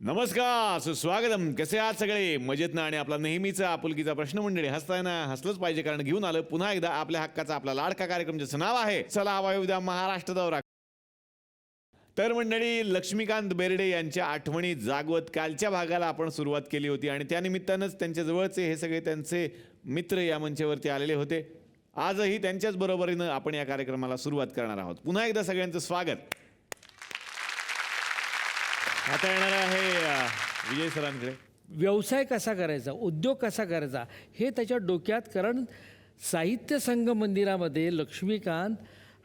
नमस्कार, सुस्वागतम. कसे आहात सगळे? मजेत ना? आणि आपला नेहमीचा आपुलकीचा प्रश्न मंडळी, हसताना हसलंच पाहिजे, कारण घेऊन आलं पुन्हा एकदा आपल्या हक्काचा आपला लाडका कार्यक्रम, ज्याचं नाव आहे चला हवा येऊ द्या महाराष्ट्र दौरा. तर मंडळी, लक्ष्मीकांत बेर्डे यांच्या आठवणी जागवत कालच्या भागाला आपण सुरुवात केली होती आणि त्यानिमित्तानंच त्यांच्या जवळचे हे सगळे त्यांचे मित्र या मंचावरती आलेले होते. आजही त्यांच्याच बरोबरीनं आपण या कार्यक्रमाला सुरुवात करणार आहोत. पुन्हा एकदा सगळ्यांचं स्वागत. आता येणार आहे विजय सरांकडे. व्यवसाय कसा करायचा, उद्योग कसा करायचा हे त्याच्या डोक्यात. कारण साहित्य संघ मंदिरामध्ये लक्ष्मीकांत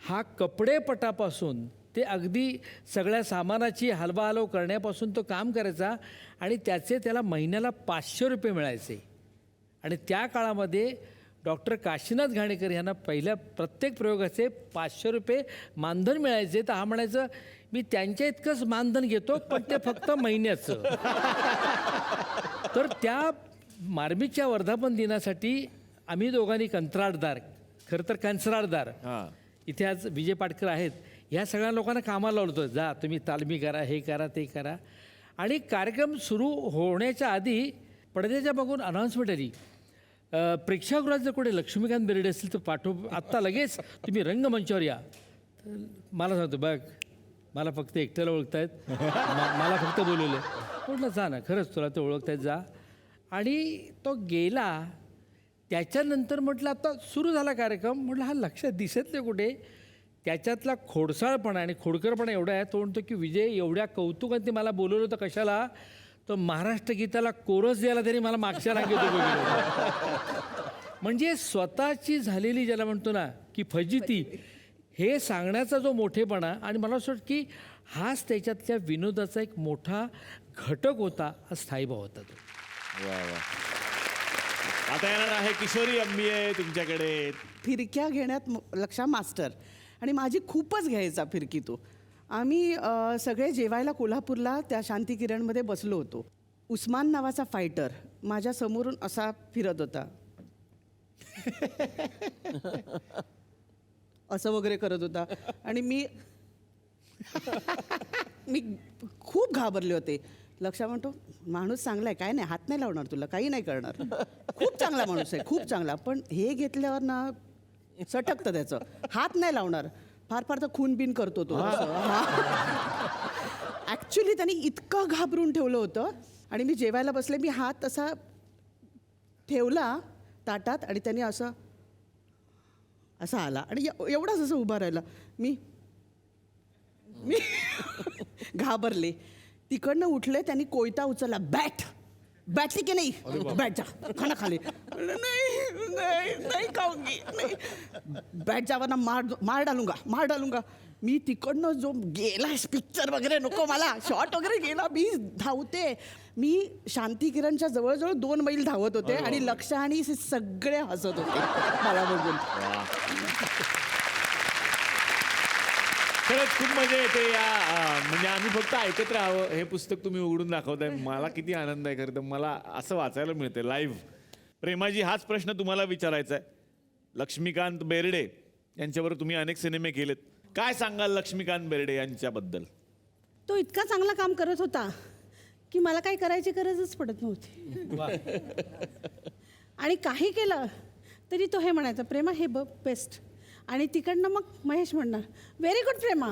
हा कपडेपटापासून ते अगदी सगळ्या सामानाची हलवाहलव करण्यापासून तो काम करायचा आणि त्याचे त्याला महिन्याला 500 रुपये मिळायचे. आणि त्या काळामध्ये डॉक्टर काशीनाथ घाणेकर यांना पहिल्या प्रत्येक प्रयोगाचे 500 रुपये मानधन मिळायचे. तर हा म्हणायचं, मी त्यांच्या इतकंच मानधन घेतो, पण ते फक्त महिन्याचं. तर त्या मार्मिकच्या वर्धापन दिनासाठी आम्ही दोघांनी कंत्राटदार, खरं तर कंत्राटदार, इथे आज विजय पाटकर आहेत, ह्या सगळ्या लोकांना कामाला लावलं होतं. जा तुम्ही तालमी करा, हे करा, ते करा. आणि कार्यक्रम सुरू होण्याच्या आधी पडद्याच्या बघून अनाऊन्समेंट आली, प्रेक्षागृहात जर कोणी लक्ष्मीकांत बेर्डे असेल तर पाठव, आत्ता लगेच तुम्ही रंगमंचावर या. मला सांगतो, बघ मला फक्त एकट्याला ओळखतायत, मला फक्त बोलवलं. म्हटलं जा ना, खरंच तुला ते ओळखतायत, जा. आणि तो गेला. त्याच्यानंतर म्हटलं आता सुरू झाला कार्यक्रम, म्हटलं हा लक्षात दिसत नाही कुठे. त्याच्यातला खोडसाळपणा आणि खोडकरपणा एवढा आहे. तो म्हणतो की विजय, एवढ्या कौतुकाने मला बोलवलं होतं कशाला, तो महाराष्ट्र गीताला कोरस द्यायला तरी मला मागच्या रांगेत उभं केलं. म्हणजे स्वतःची झालेली, ज्याला म्हणतो ना की फजिती, हे सांगण्याचा जो मोठेपणा. आणि मला असं वाटतं की हाच त्याच्यातल्या विनोदाचा एक मोठा घटक होता, हा स्थायीभाव होता तो. वा वा. आता येणार आहे किशोरी अंबिये तुमच्याकडे. फिरक्या घेण्यात लक्षा मास्टर, आणि माझी खूपच घ्यायचा फिरकी तो. आम्ही सगळे जेवायला कोल्हापूरला त्या शांती किरणमध्ये बसलो होतो. उस्मान नावाचा फायटर माझ्या समोरून असा फिरत होता, असं वगैरे करत होता. आणि मी खूप घाबरले होते. लक्षा म्हणतो, माणूस चांगला आहे, काय नाही, हात नाही लावणार तुला, काही नाही करणार, खूप चांगला माणूस आहे, खूप चांगला. पण हे घेतल्यावर ना सटकतं त्याचं, हात नाही लावणार, फार फार तर खून बिन करतो तो. ॲक्च्युली त्यांनी इतकं घाबरून ठेवलं होतं. आणि मी जेवायला बसले, मी हात असा ठेवला ताटात आणि त्यांनी असं असा आला आणि एवढाच असं उभा राहिला. मी घाबरले. तिकडनं उठले, त्यांनी कोयता उचलला, बैठली की नाही, बैठ जा, खाना खा ले. नहीं नहीं नहीं खाऊंगी, नहीं, बैठ जा वरना मार डालूंगा. मी तिकडनं जो गेला, पिक्चर वगैरे नको मला, शॉट वगैरे गेला. मी धावते. मी शांती किरणच्या जवळजवळ 2 मैल धावत होते आणि लक्ष आणि सगळे हसत होते मला बघून. खरंच खूप मजा येते या. म्हणजे आम्ही फक्त ऐकत राहावं. हे पुस्तक तुम्ही उघडून दाखवताय, मला किती आनंद आहे. खरं तर मला असं वाचायला मिळते लाईव्ह. प्रेमाजी, हाच प्रश्न तुम्हाला विचारायचा आहे. लक्ष्मीकांत बेर्डे यांच्यावर तुम्ही अनेक सिनेमे केलेत, काय सांगाल लक्ष्मीकांत बेर्डे यांच्याबद्दल? तो इतका चांगला काम करत होता की मला काही करायची गरजच पडत नव्हती. आणि काही केलं तरी तो हे म्हणायचा, प्रेमा हे बघ बेस्ट. आणि तिकडनं मग महेश म्हणणार, व्हेरी गुड प्रेमा,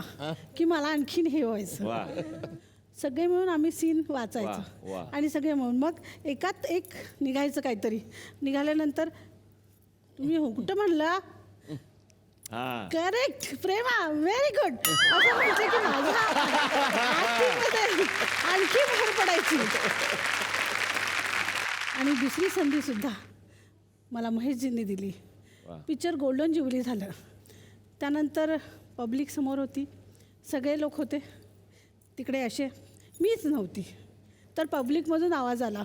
की मला आणखीन हे व्हायचं. सगळे मिळून आम्ही सीन वाचायचो आणि सगळे मिळून मग एकात एक निघायचं काहीतरी. निघाल्यानंतर तुम्ही हो कुठं म्हणला, करेक्ट प्रेमा, व्हेरी गुड, असं म्हणायचं की माझ्या आणखी भर पडायची. आणि दुसरी संधी सुद्धा मला महेशजींनी दिली. पिक्चर गोल्डन ज्युबली झालं. त्यानंतर पब्लिक समोर होती, सगळे लोक होते तिकडे, असे मीच नव्हती. तर पब्लिकमधून आवाज आला,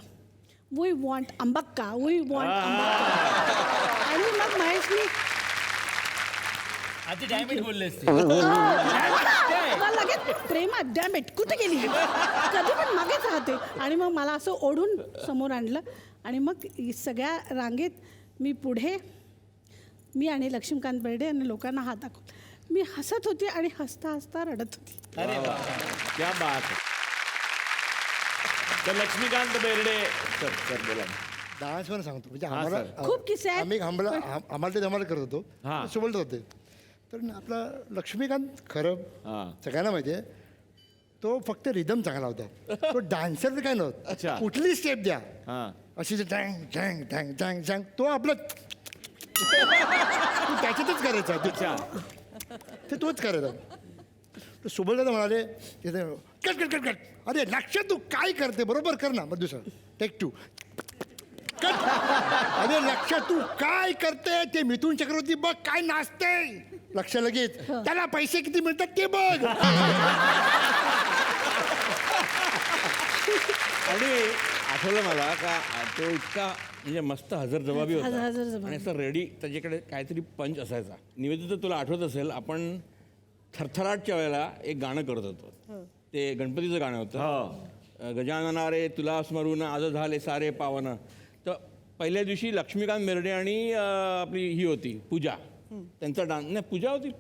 वी वॉन्ट अंबक्का, वी वॉन्ट अंबक्का. आणि मग महेशनी आधी डॅमेज बोलले असते, लगेच प्रेमा डॅमेट कुठे गेली, कधी पण मागेच राहते. आणि मग मला असं ओढून समोर आणलं आणि मग सगळ्या रांगेत मी पुढे, मी आणि लक्ष्मीकांत बेर्डे आणि लोकांना हात दाखवला. मी हसत होती आणि हसता हसता रडत होती. अरे वा, क्या बात. तर लक्ष्मीकांत बेर्डे सर बोला. डान्सवर सांगतो म्हणजे हा, आम्हाला सर. खूप किस्से आहेत. आम्ही आम्हाला ते धमाल करत हा. होतो सोबत होते. तर आपला लक्ष्मीकांत खरं हा. सगळ्यांना माहिती आहे तो फक्त रिदम चांगला होता. तो डान्सर काय अच्छा. नव्हतं. कुठली स्टेप द्या हा अशी जे टँग टँग टँग टँग टँग तो आपला तो त्याच्यातच करायचा. अच्छा ते तोच करायचा. तर सुबलदादा म्हणाले कट कट कट कट अरे लक्ष तू काय करते बरोबर कर ना. मग दुसरं टेक 2 कट अरे लक्ष तू काय करते ते मिथून चक्रवर्ती बघ काय नाचते. लक्ष लगेच त्याला पैसे किती मिळतात ते बघ. आणि आठवलं मला का तो इतका म्हणजे मस्त हजरजबाबी होता हजरजबाबी. आणि असं रेडी त्याच्याकडे काहीतरी पंच असायचा. निवेदिता तुला आठवत असेल आपण थरथराटच्या वेळेला एक गाणं करत होतो. ते गणपतीचं गाणं होतं. गजानना रे तुला स्मरून आज झाले सारे पावन. तर पहिल्या दिवशी लक्ष्मीकांत बेर्डे आणि आपली ही होती पूजा त्यांचा डान्स नाही पूजा होती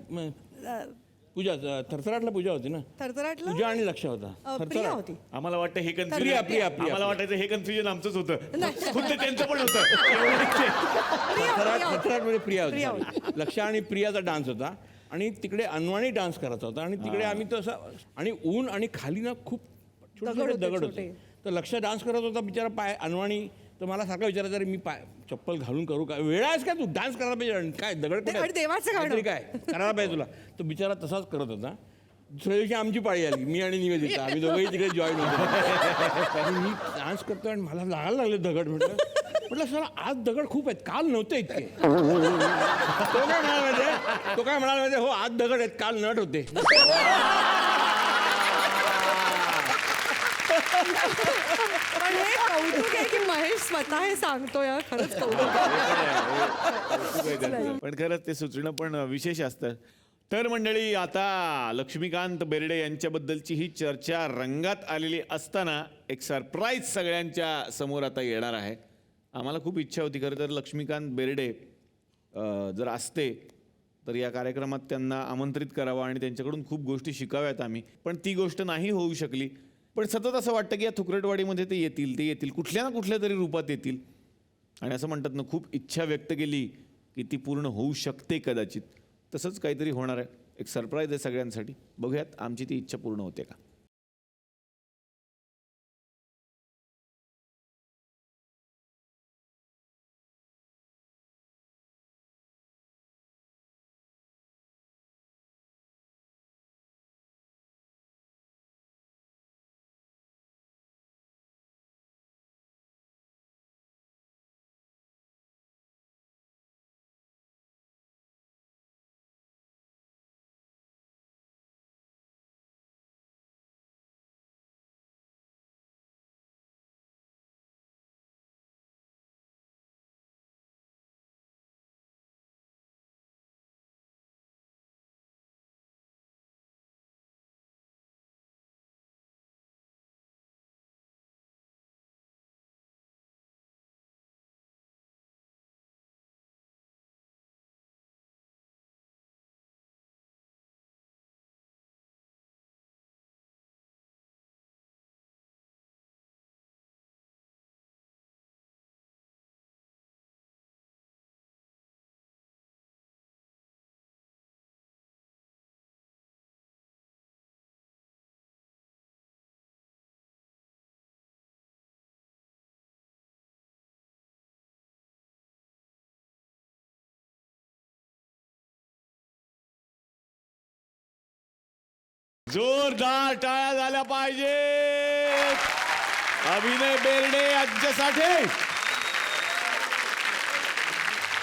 पूजा थरथराटला पूजा होती ना. थरथराटला पूजा आणि लक्ष होता. प्रिया थरथराट होती. आम्हाला वाटतं हे प्रिया, कन्फ्युजन प्रिया. आम्हाला वाटायचं हे कन्फ्युजन आमचंच होतं खुद्द त्यांचं पण होतं. थरथराटमध्ये प्रिया प्रिया होती. लक्ष आणि प्रियाचा डान्स होता आणि तिकडे अनवाणी डान्स करायचा होता आणि तिकडे आम्ही तो असा आणि ऊन आणि खाली ना खूप छोटे दगड छोटे होते, दगड छोटे. होते. तर लक्ष डान्स करत होता बिचारा पाय अनवाणी. तर मला सारखं विचारायचं अरे मी पाय चप्पल घालून करू का वेळ आहेस का तू डान्स करायला पाहिजे आणि काय दगड कुठे आणि आहेत? देवाचं गाणं. काहीतरी काय करायला पाहिजे तुला. तो बिचारा तसाच करत होता. दुसऱ्या दिवशी आमची पाळी आली मी आणि निवेदिता आम्ही दोघंही तिकडे जॉईन होतो. आणि मी डान्स करतो आणि मला लागायला लागले दगड. म्हटलं सर आज दगड खूप आहेत काल नव्हते इतके. तो काय म्हणाला म्हणजे तो काय म्हणाला म्हणजे हो आज दगड आहेत काल नट होते. पण हे कौतुक आहे की महेश स्वतः हे सांगतोय हा. खरंच कौतुक आहे. पण खरंच ते सुचणं पण विशेष असतं. तर मंडळी आता लक्ष्मीकांत बेर्डे यांच्याबद्दलची ही चर्चा रंगात आलेली असताना एक सरप्राईज सगळ्यांच्या समोर आता येणार आहे. आम्हाला खूप इच्छा होती खरं तर लक्ष्मीकांत बेर्डे जर असते तर या कार्यक्रमात त्यांना आमंत्रित करावं आणि त्यांच्याकडून खूप गोष्टी शिकाव्यात आम्ही. पण ती गोष्ट नाही होऊ शकली. पण सतत असं वाटतं की या थुकरटवाडीमध्ये ते येतील कुठल्या ना कुठल्या तरी रूपात येतील. आणि असं म्हणतात ना खूप इच्छा व्यक्त केली की ती पूर्ण होऊ शकते कदाचित. तसंच काहीतरी होणार आहे. एक सरप्राईज आहे सगळ्यांसाठी. बघूयात आमची ती इच्छा पूर्ण होते का. जोरदार टाळ्या झाल्या पाहिजे अभिनय बेर्डे यांच्यासाठी.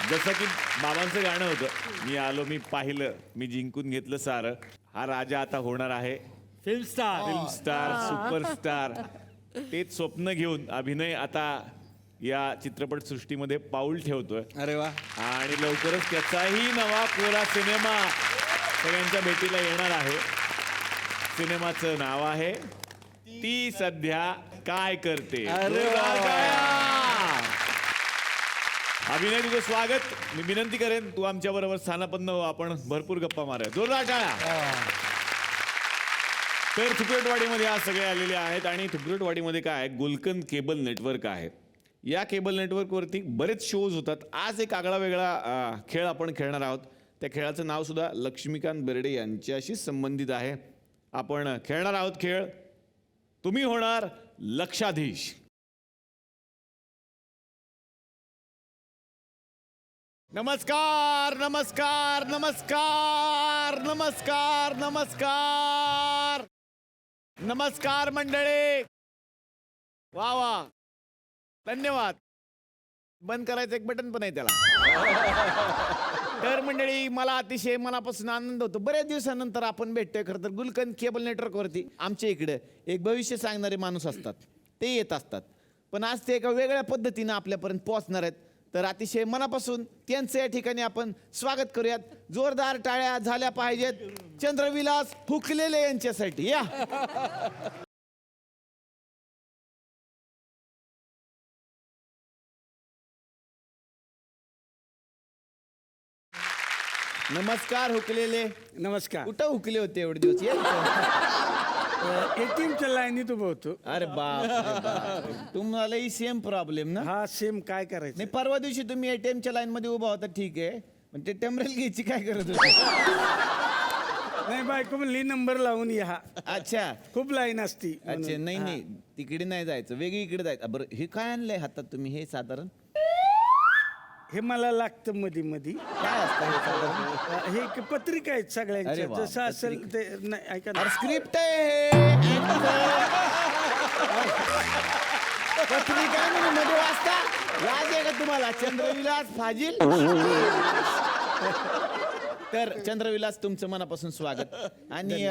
जसं की बाबांचं गाणं होतं मी आलो मी पाहिलं मी जिंकून घेतलं सारं. हा राजा आता होणार आहे फिल्म स्टार सुपरस्टार. तेच स्वप्न घेऊन अभिनय आता या चित्रपट सृष्टीमध्ये पाऊल ठेवतोय. अरे वा. आणि लवकरच त्याचाही नवा कोरा सिनेमा सगळ्यांच्या भेटीला येणार आहे. सिनेमाचं नाव आहे ती सध्या काय करते. अरे वा. अभिनय तुझं स्वागत. मी विनंती करेन तू आमच्या बरोबर स्थानापन्न हो. आपण भरपूर गप्पा मारूया. जोरदार टाळ्या. तर थुकरटवाडीमध्ये आज सगळे आलेले आहेत आणि थुकरटवाडीमध्ये काय आहे, गुलकंद केबल नेटवर्क आहे. या केबल नेटवर्कवरती बरेच शोज होतात. आज एक आगळा वेगळा खेळ आपण खेळणार आहोत. त्या खेळाचं नाव सुद्धा लक्ष्मीकांत बेर्डे यांच्याशी संबंधित आहे. आपण खेळणार आहोत खेळ तुम्ही होणार लक्षाधीश. नमस्कार नमस्कार नमस्कार नमस्कार नमस्कार नमस्कार मंडळी. वा वा धन्यवाद. बंद करायचं एक बटन पण आहे त्याला. तर मंडळी मला अतिशय मनापासून आनंद होतो. बऱ्याच दिवसानंतर आपण भेटतोय. खरं तर गुलकंद केबल नेटवर्कवरती आमच्या इकडे एक भविष्य सांगणारे माणूस असतात, ते येत असतात. पण आज ते एका वेगळ्या पद्धतीनं आपल्यापर्यंत पोहोचणार आहेत. तर अतिशय मनापासून त्यांचं या ठिकाणी आपण स्वागत करूयात. जोरदार टाळ्या झाल्या पाहिजेत चंद्रविलास हुकलेले यांच्यासाठी. या नमस्कार हुकलेले. नमस्कार. कुठं हुकले होते एवढे दिवस? या इथं. एटीएमच्या लाईनीत उभं होतो. अरे बाप, तुम्हालाही सेम प्रॉब्लेम ना? हा सेम काय करायचं नाही, परवा दिवशी तुम्ही एटीएमच्या लाईन मध्ये उभा होता, ठीक आहे, पण ते टेम्परेल घ्यायची काय करत होते? नाही बायको म्हणली नंबर लावून या. अच्छा खूप लाईन असती म्हणून. अच्छा. नाही नाही, तिकडे नाही जायचं, वेगळी इकडे जायचं. बरं, हे काय आणलंय हातात तुम्ही? हे साधारण हे मला लागतं मधी मधी. काय असतं हे साधारण? हे एक पत्रिका आहेत अरे सगळ्यांच्या, वा, जसं असेल ते. नाही ऐका ना. अरे स्क्रिप्ट आहे हे. पत्रिका म्हणून मध्ये वाचता लाज आहे का तुम्हाला? चंद्रविलास फाजील. तर चंद्रविलास, तुमचं मनापासून स्वागत. आणि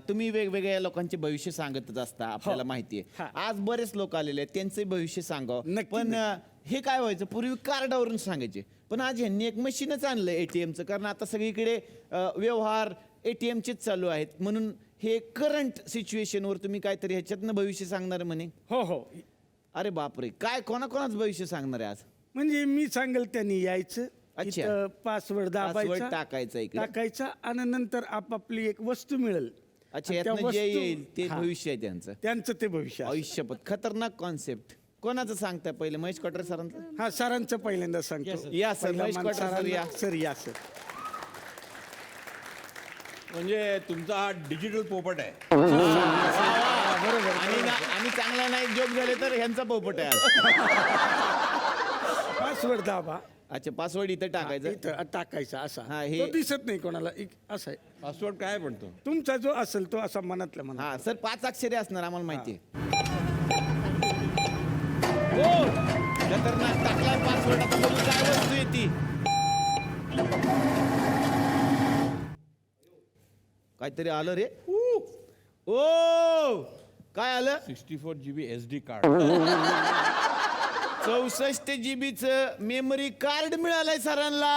तुम्ही वेगवेगळ्या लोकांचे भविष्य सांगतच असता, आपल्याला माहिती आहे. आज बरेच लोक आलेले आहेत, त्यांचे भविष्य सांगावं. नक्की, पण हे काय व्हायचं, पूर्वी कार्डावरून सांगायचे, पण आज ह्यांनी एक मशीनच आणलं एटीएमचं. कारण आता सगळीकडे व्यवहार एटीएमचेच चालू आहेत. म्हणून हे करंट सिच्युएशनवर तुम्ही काहीतरी ह्याच्यातनं भविष्य सांगणार म्हणे. हो हो. अरे बापरे, काय कोणाकोणाच भविष्य सांगणार आहे आज? म्हणजे मी सांगेल त्यांनी यायचं. अच्छा. इथं पासवर्ड दाबायचा, टाकायचा इकडे. टाकायचा आणि नंतर आपापली एक वस्तू मिळेल. अच्छा, आणि त्या यातनं जे वस्तू- येईल ते हा, भविष्य आहे त्यांचं. त्यांचं ते भविष्य आहे. आयुष्यपत खतरनाक कॉन्सेप्ट. कोणाचं सांगताय पहिले? महेश कोटरे सरांचं. हा सरांचं पहिल्यांदा सांगतो. या सर, पहिला महेश मान कोटरे सर, सरांना. या. सर या सर. म्हणजे तुमचा हा डिजिटल पोपट आहे. आणि चांगला नाही जोक झाले तर ह्यांचा पोपट आहे आज. पासवर्ड दाबा. अच्छा, पासवर्ड इथं टाकायचं. इथं टाकायचा असा. हा, हे- तो दिसत नाही कोणाला. असा आहे. पासवर्ड काय म्हणतो? तुमचा जो असेल तो असा मनातला म्हणा. हा सर, 5 अक्षरे असणार, आम्हाला माहिती आहे. हो, खतरनाक टाकलाय पासवर्ड. आता बघू काय वस्तू आहे ती. काहीतरी आलं रे. ओ, काय आलं? 64 GB SD card. 64 GB memory card मिळालंय सरांना.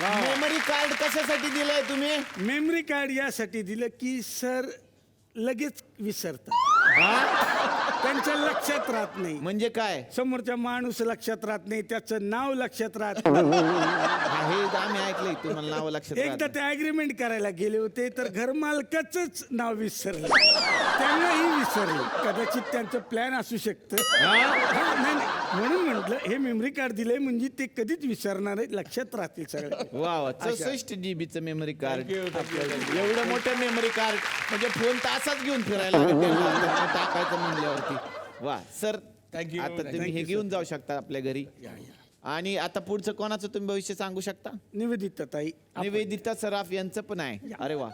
मेमरी कार्ड कशासाठी दिलंय तुम्ही? मेमरी कार्ड यासाठी दिलं की सर लगेच विसरतात. त्यांच्या लक्षात राहत नाही. म्हणजे काय? समोरचा माणूस लक्षात राहत नाही, त्याचं नाव लक्षात राहत नाही. हे आम्ही ऐकलंय, तुम्हाला नाव लक्षात एकदा राहतं. ते अग्रीमेंट करायला गेले होते तर घरमालकाचंच नाव विसरलं. त्यांनाही विसरलं. कदाचित त्यांचं प्लॅन असू शकतं. नाही, म्हणून म्हटलं हे मेमरी कार्ड दिलंय म्हणजे ते कधीच विसरणार आहे, लक्षात राहतील सगळे. वा, 64 GB मेमरी कार्ड. एवढं मोठं मेमरी कार्ड म्हणजे फोन तासात घेऊन फिरायला लागेल त्याला टाकायचं म्हणल्यावरती. वा सर, Thank you. आता तुम्ही हे घेऊन जाऊ शकता आपल्या घरी. आणि आता पुढचं कोणाचं तुम्ही भविष्य सांगू शकता? निवेदिता ताई. निवेदिता सराफ यांचं पण आहे. अरे वा,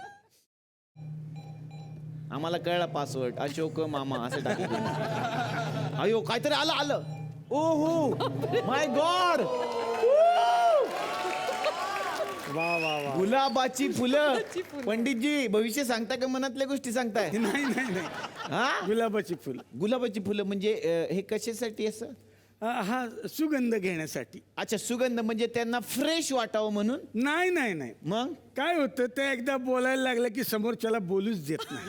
आम्हाला कळला पासवर्ड. अशोक मामा असं टाकलं. अयो, काहीतरी आलं. ओ हो, माय गॉड. वा वा वा. गुलाबाची फुलं. पंडितजी, भविष्य सांगताय का मनातल्या गोष्टी सांगताय? नाही नाही नाही. हा, गुलाबाची फुल. गुलाबाची फुलं म्हणजे हे कशासाठी असं? हा सुगंध घेण्यासाठी. अच्छा, सुगंध म्हणजे त्यांना फ्रेश वाटावं म्हणून? नाही नाही नाही. मग काय होतं ते एकदा बोलायला लागलं की समोरच्याला बोलूच देत नाही.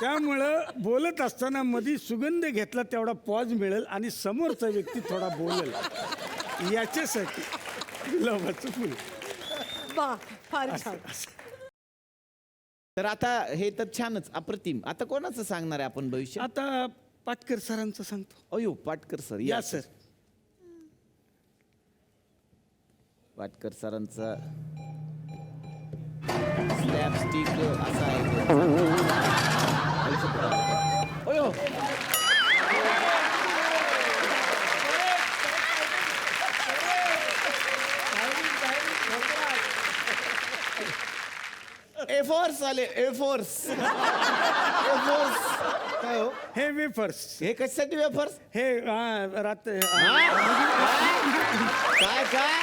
त्यामुळं बोलत असताना मध्ये सुगंध घेतला तेवढा पॉज मिळेल आणि समोरचा व्यक्ती थोडा बोलेल, याच्यासाठी गुलाबाचं फुल. वा फार छान. तर आता हे तर छानच अप्रतिम. आता कोणाचं सांगणार आहे आपण भविष्य? आता पाटकर सरांचं सांगतो. अयो पाटकर सर या सर. पाटकर सरांचा स्लॅपस्टिक असा आहे तो. अयो एफोर्स आले एफोर्स. एफोर्स काय हो? हे वेफर्स. हे कशासाठी वेफर्स? हे रात्र काय काय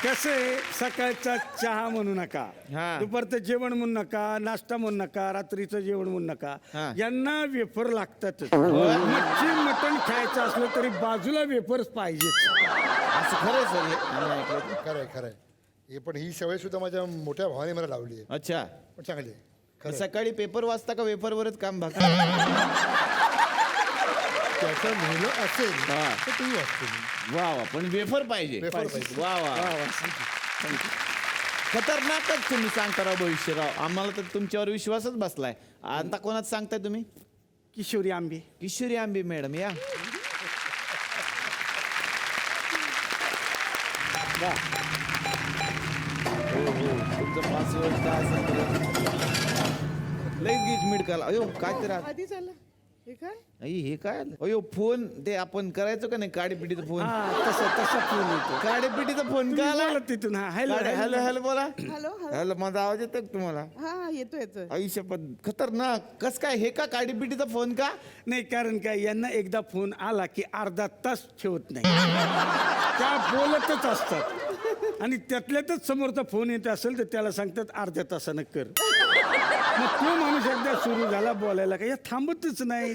कसं आहे, सकाळचा चहा म्हणू नका, हा. दुपारचं जेवण म्हणू नका, नाश्ता म्हणू नका, रात्रीचं जेवण म्हणू नका. हा. यांना वेफर लागतात. मच्छी मटण खायचं असलं तरी बाजूला वेफर्स पाहिजेच. असं खरंय सर हे आम्ही ऐकलं. खरंय खरंय. हे पण ही सवय सुद्धा माझ्या मोठ्या भावाने मला लावली आहे. अच्छा पण चांगली आहे. खरंय. सकाळी पेपर वाचता का वेफरवरच काम बघा? त्याचं मुलं असेल हा. तर तुम्ही वाचतो. वा वा पण वेफर पाहिजे. वेफर पाहिजे. वा वा खतरनाकच तुम्ही सांगता राव भविष्यराव. आम्हाला तर तुमच्यावर विश्वासच बसलाय. आता कोणाच सांगताय तुम्ही? किशोरी आंबे. किशोरी आंबे मॅडम या. वा. हो हो तुमचं पासवर्ड काय असेल बरं? लईच गीच मिडकाला. अयो काय तर आधी झालं हे काय हे काय आलं? अयो फोन ते आपण करायचो का नाही काडीपिटीचा फोन? तसा फोन येतो. काडीपिटीचा फोन का आला? बोला तिथून. हा हॅलो हॅलो हॅलो बोला. हॅलो हॅलो माझा आवाज येतो का तुम्हाला? हा येतोय. आयुष्य पण खतरनाक. कस काय हे का काडीपिटीचा फोन का? नाही, कारण काय यांना एकदा फोन आला की अर्धा तास ठेवत नाही. त्या बोलतच असतात आणि त्यातल्यातच समोरचा फोन येत असेल तर त्याला सांगतात अर्ध्या तासानं कर. मग तो माणूस एकदा सुरू झाला बोलायला का या थांबतच नाही.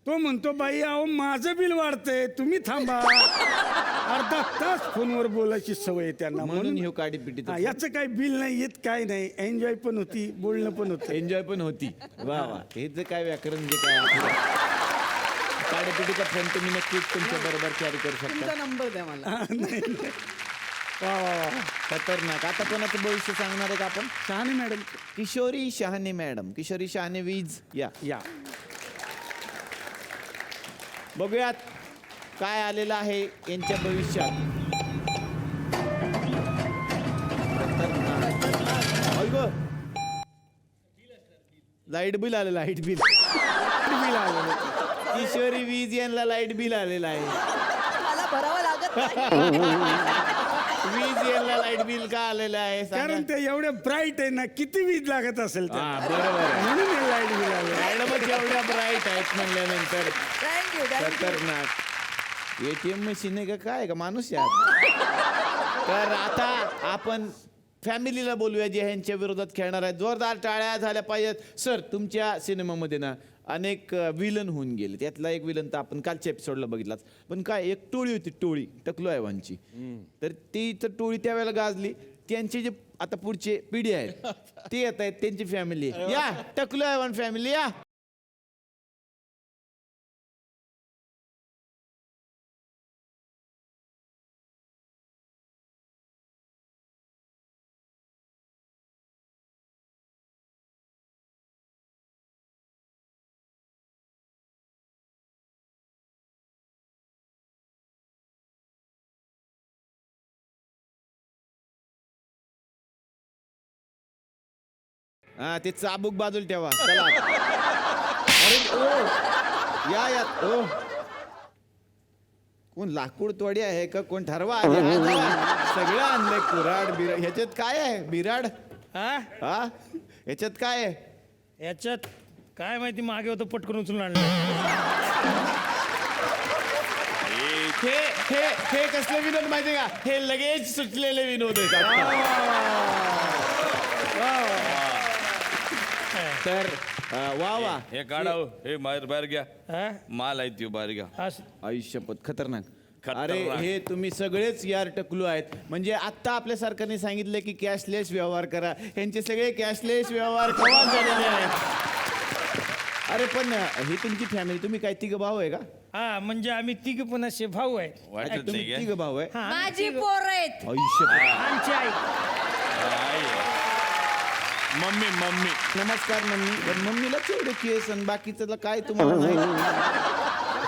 तो म्हणतो बाई अहो माझं बिल वाढतंय तुम्ही थांबा. अर्धा तास फोनवर बोलायची सवय आहे त्यांना. म्हणून ह्यो काडीपिटीचा याचं काही बिल नाही येत, काय नाही. एन्जॉय पण होती, बोलणं पण होतं. एन्जॉय पण होती. वा वा हे जे काय व्याकरण जे काय काडीपिटीचा फोन तुम्ही नक्कीच तुमच्या बरोबर कॅरी करू शकता. तुमचा नंबर द्या मला. वा वा वा. खतरनाक. आता कोणाचं भविष्य सांगणार आहे का आपण? शहाणे मॅडम किशोरी शहाणे मॅडम. किशोरी शहाणे वीज या. या. बघूयात काय आलेलं आहे यांच्या भविष्यात. लाईट बिल आलं. लाईट बिल किशोरी वीज यांना लाईट बिल आलेलं आहे. मला भरावं लागत नाही. वीज यांना लाईट बिल का आलेलं आहे सांगा? कारण ते एवढे ब्राईट आहे ना, किती वीज लागत असेल तर. हा बरोबर आहे. म्हणून हे लाईट बिल आलं. मॅडमच एवढ्या ब्राईट आहेत म्हणल्यानंतर खतरनाक. एटीएम मशीन आहे का काय का माणूस यार? तर आता आपण फॅमिलीला बोलूया जे ह्यांच्या विरोधात खेळणार आहेत. जोरदार टाळ्या झाल्या पाहिजेत. सर तुमच्या सिनेमामध्ये ना अनेक विलन होऊन गेले. त्यातला एक विलन तर आपण कालच्या एपिसोडला बघितलाच. पण काय एक टोळी होती, टोळी टकलू आयवांची. तर ती तर टोळी त्यावेळेला गाजली. त्यांचे जे आता पुढचे पिढी आहेत ते येत आहेत, त्यांची फॅमिली या. टकलू आयवान फॅमिली या. हा ते चाबूक बाजूला ठेवा. चला अरे ओ या ओ कोण लाकूड तोडी आहे का कोण ठरवा आधी. सगळं आणलंय कुऱ्हाड बिराड. ह्याच्यात काय आहे बिराड? हा ह्याच्यात काय आहे? याच्यात काय माहिती मागे होतं पटकन उचलून आणलं. हे हे हे कसले विनोद माहिती का? हे लगेच सुटलेले विनोद आहेत. तर वा वा हे काढाव हे बाहेर घ्या. माल आहे त्यो बाहेर घ्या. आयुष्यपत खतरनाक. खतरनाक. अरे हे तुम्ही सगळेच यार टकलू आहेत. म्हणजे आता आपल्या सरकारने सांगितलं की कॅशलेस व्यवहार करा. यांचे सगळे कॅशलेस व्यवहार केव्हा झालेले आहेत. अरे पण ही तुमची फॅमिली, तुम्ही काय तिघ भाऊ आहे का? हा म्हणजे आम्ही तिघ पण असे भाऊ आहेत. वाटत नाही तुम्ही काय? तिघ भाऊ आहे? माझी पोर आहेत. आयुष्यपत. आमची आई. मम्मी मम्मी नमस्कार मम्मी. पण मम्मीला तेवढे केस आणि बाकीचं काय तुम्हाला नाही?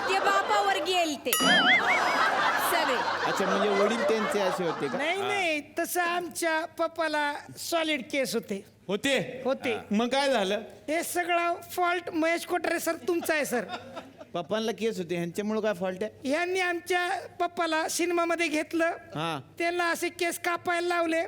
ते बापावर गेल ते सगळे. अच्छा, म्हणजे वडील त्यांचे असे होते का? नाही तसं आमच्या पप्पाला सॉलिड केस होते. मग काय झालं? हे सगळा फॉल्ट महेश कोठारे सर तुमचा आहे सर. पप्पांना केस होते, ह्यांच्यामुळे काय फॉल्ट आहे? यांनी आमच्या पप्पाला सिनेमामध्ये घेतलं, हा. त्यांना असे केस कापायला लावले,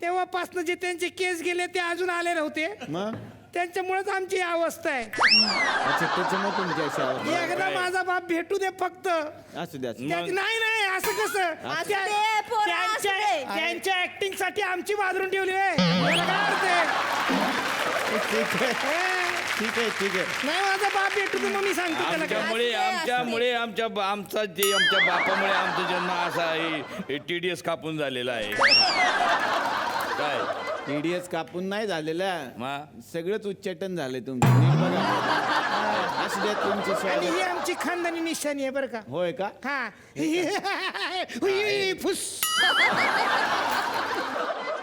तेव्हापासून जे त्यांचे केस गेले ते अजून आले नव्हते. मग त्यांच्यामुळेच आमची ही अवस्था आहे. अच्छा, त्याच्यामुळे तुमची अशी अवस्था. एकदा माझा बाप भेटू दे फक्त. असू द्या. नाही असं कसं दे, पोरं, असू दे. त्यांच्या ऍक्टिंग साठी आमची बाजरून ठेवली आहे. मला काय अर्थ आहे? ठीक आहे. नाही माझा बाप भेटू दे मग मी सांगतो त्याला काय. आमच्यामुळे आमच्या बापामुळे आमचा जन्म असा आहे TDS कापून झालेला आहे. काय TDS कापून नाही झालेला, मग? सगळंच उच्चाटन झालंय तुमचं. नीट बघा. असू द्या तुमची आणि स्वागत. ही आमची खानदानी निशाणी आहे बरं का. होय का? हा हुई, फुस.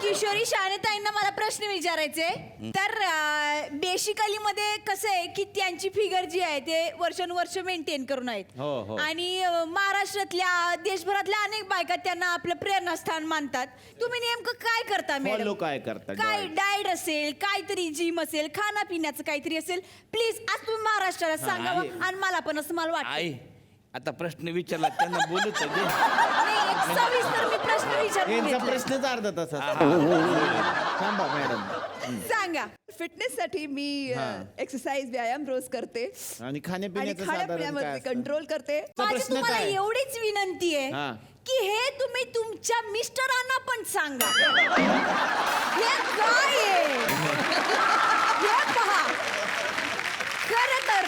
किशोरी शाणेताईंना मला प्रश्न विचारायचे. तर बेसिकली मध्ये कसं आहे की त्यांची फिगर जी आहे ते वर्षानुवर्ष मेंटेन करून आहेत. हो. आणि महाराष्ट्रातल्या देशभरातल्या अनेक बायका त्यांना आपलं प्रेरणास्थान मानतात. तुम्ही नेमकं काय करता फॉलो मॅडम? काय करता? काय डाएट असेल, काहीतरी जिम असेल, खाण्यापिण्याचं काहीतरी असेल, प्लीज आज तुम्ही महाराष्ट्राला सांगावं. आणि मला पण असं मला वाटतं. आई आता प्रश्न विचारला त्यांना बोलू तर दे. नाही, एक सविस्तर मी प्रश्न विचारून यांचा घेतला. प्रश्नच अर्धा तास थांबा मॅडम. सांगा. फिटनेससाठी मी एक्सरसाइज व्यायाम रोज करते आणि आणि खाण्यापिण्याचं साधारण काय खाण्यापिण्यामध्ये असतं? कंट्रोल करते. माझी प्रश्न तुम्हाला काय? एवढीच विनंती आहे हा. की हे तुम्ही तुमच्या मिस्टरांना पण सांगा. हे काय आहे? हे पहा, खरं तर